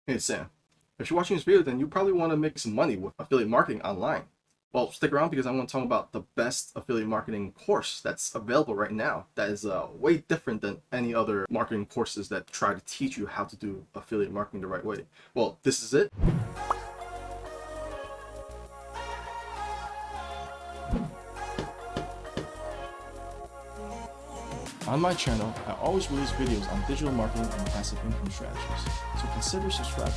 Hey Sam, if you're watching this video, then you probably want to make some money with affiliate marketing online. Well, stick around because I'm going to talk about the best affiliate marketing course that's available right now that is way different than any other marketing courses that try to teach you how to do affiliate marketing the right way. Well, this is it. On my channel, I always release videos on digital marketing and passive income strategies, so consider subscribing.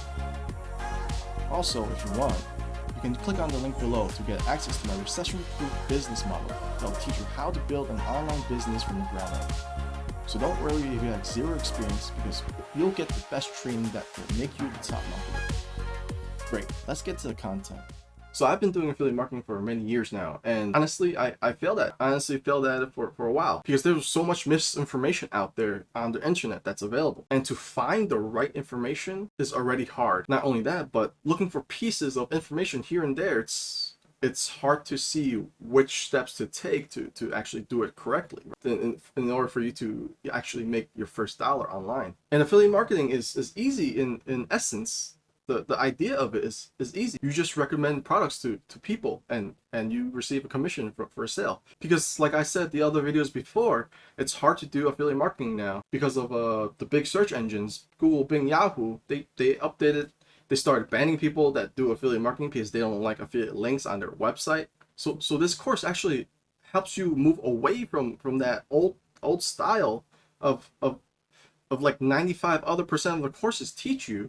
Also, if you want, you can click on the link below to get access to my recession-proof business model that will teach you how to build an online business from the ground up. So don't worry if you have zero experience, because you'll get the best training that will make you the top marketer. Great, let's get to the content. So I've been doing affiliate marketing for many years now, and honestly, I failed at it. I honestly failed at it for a while because there's so much misinformation out there on the internet that's available. And to find the right information is already hard. Not only that, but looking for pieces of information here and there, it's hard to see which steps to take to actually do it correctly in order for you to actually make your first dollar online. And affiliate marketing is easy in essence. The idea of it is easy. You just recommend products to people and you receive a commission for a sale. Because like I said the other videos before, it's hard to do affiliate marketing now because of the big search engines, Google, Bing, Yahoo. They started banning people that do affiliate marketing because they don't like affiliate links on their website. So this course actually helps you move away from that old style of like 95% of the courses teach you,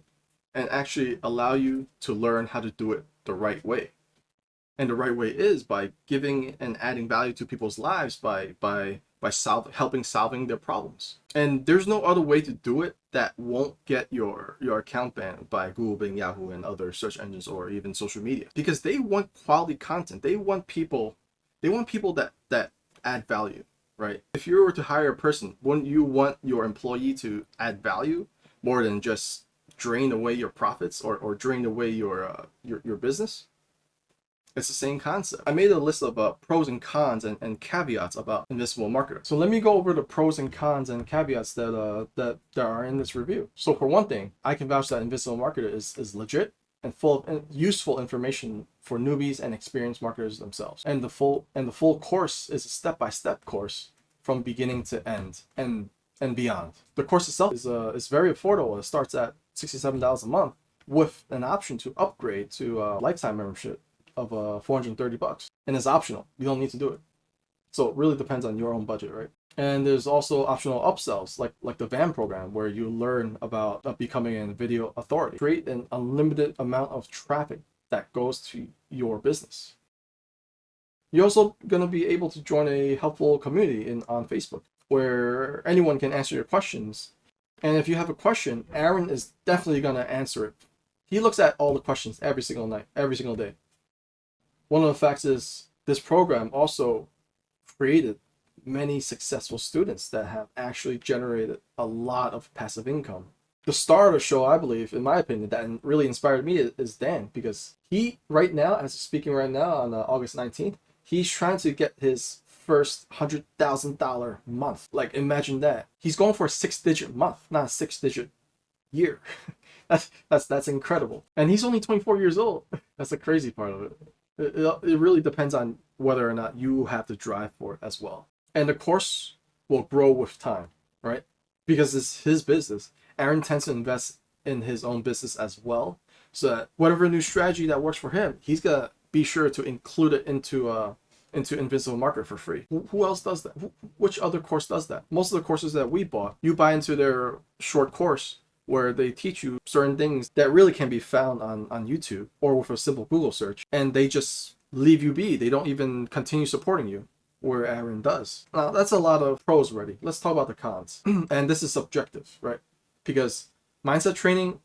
and actually allow you to learn how to do it the right way. And the right way is by giving and adding value to people's lives by helping solving their problems. And there's no other way to do it that won't get your account banned by Google, Bing, Yahoo, and other search engines or even social media, because they want quality content. They want people that add value, right? If you were to hire a person, wouldn't you want your employee to add value more than just drain away your profits or drain away your business? It's the same concept. I made a list of pros and cons and caveats about Invincible Marketer. So let me go over the pros and cons and caveats that are in this review. So for one thing, I can vouch that Invincible Marketer is legit and full of useful information for newbies and experienced marketers themselves. And the full course is a step-by-step course from beginning to end and beyond. The course itself is very affordable. It starts at $67 a month with an option to upgrade to a lifetime membership of $430, and it's optional. You don't need to do it. So it really depends on your own budget, right? And there's also optional upsells like the VAM program, where you learn about becoming a video authority, create an unlimited amount of traffic that goes to your business. You're also going to be able to join a helpful community on Facebook, where anyone can answer your questions. And if you have a question, Aaron is definitely going to answer it. He looks at all the questions every single night, every single day. One of the facts is this program also created many successful students that have actually generated a lot of passive income. The star of the show, I believe, in my opinion, that really inspired me is Dan, because he, right now, as speaking right now on August 19th, he's trying to get his first $100,000 month. Like, imagine that. He's going for a 6-digit month, not a 6-digit year. That's incredible. And he's only 24 years old. That's the crazy part of it. It really depends on whether or not you have the drive for it as well. And the course will grow with time, right? Because it's his business. Aaron tends to invest in his own business as well, so that whatever new strategy that works for him, he's gonna be sure to include it into Invincible Marketer for free. Who else does that? Which other course does that? Most of the courses that we bought, you buy into their short course where they teach you certain things that really can be found on YouTube or with a simple Google search, and they just leave you be. They don't even continue supporting you, where Aaron does. Now, that's a lot of pros already. Let's talk about the cons. And this is subjective, right? Because mindset training,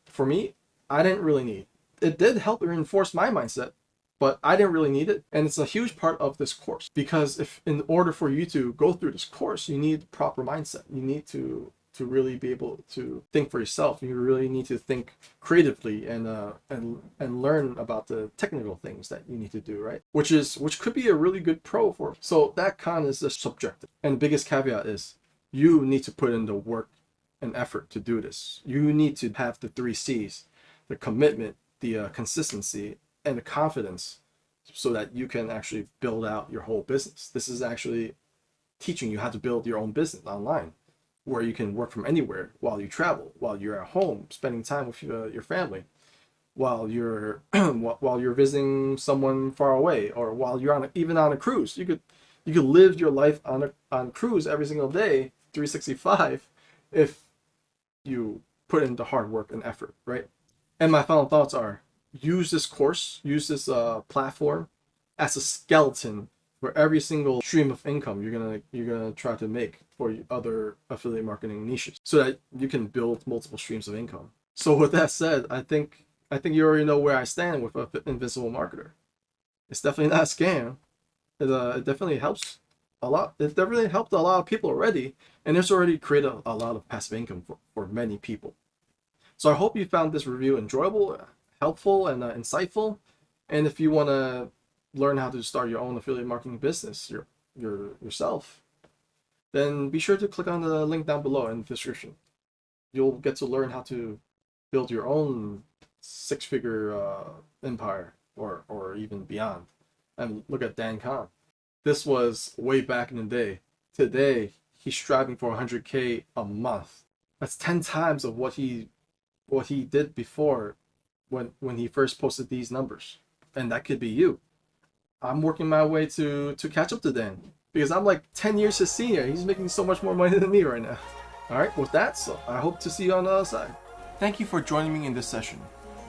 for me, I didn't really need. It did help reinforce my mindset, but I didn't really need it. And it's a huge part of this course, because if in order for you to go through this course, you need proper mindset. You need to really be able to think for yourself. You really need to think creatively and learn about the technical things that you need to do, right? Which could be a really good pro for it. So that con is just subjective. And the biggest caveat is you need to put in the work and effort to do this. You need to have the 3 C's, the commitment, the consistency, and the confidence, so that you can actually build out your whole business. This is actually teaching you how to build your own business online, where you can work from anywhere while you travel, while you're at home, spending time with your family, while you're while you're visiting someone far away, or while you're even on a cruise. You could live your life on cruise every single day, 365, if you put in the hard work and effort, right? And my final thoughts are: use this course, use this platform as a skeleton for every single stream of income you're gonna try to make for other affiliate marketing niches, so that you can build multiple streams of income. So with that said, I think you already know where I stand with Invincible Marketer. It's definitely not a scam. It definitely helps a lot. It definitely helped a lot of people already, and it's already created a lot of passive income for many people. So I hope you found this review enjoyable, helpful, and insightful. And if you want to learn how to start your own affiliate marketing business yourself, then be sure to click on the link down below in the description. You'll get to learn how to build your own 6-figure empire, or even beyond. And look at Dan Khan. This was way back in the day. Today, he's striving for 100K a month. That's 10 times of what he did before, when he first posted these numbers. And that could be you. I'm working my way to catch up to Dan, because I'm like 10 years his senior. He's making so much more money than me right now. All right, with that, so I hope to see you on the other side. Thank you for joining me in this session.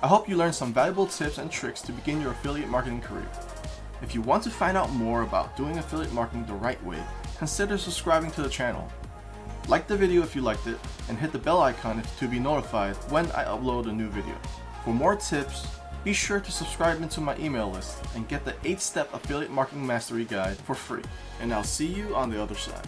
I hope you learned some valuable tips and tricks to begin your affiliate marketing career. If you want to find out more about doing affiliate marketing the right way, consider subscribing to the channel. Like the video if you liked it, and hit the bell icon to be notified when I upload a new video. For more tips, be sure to subscribe into my email list and get the 8-step affiliate marketing mastery guide for free. And I'll see you on the other side.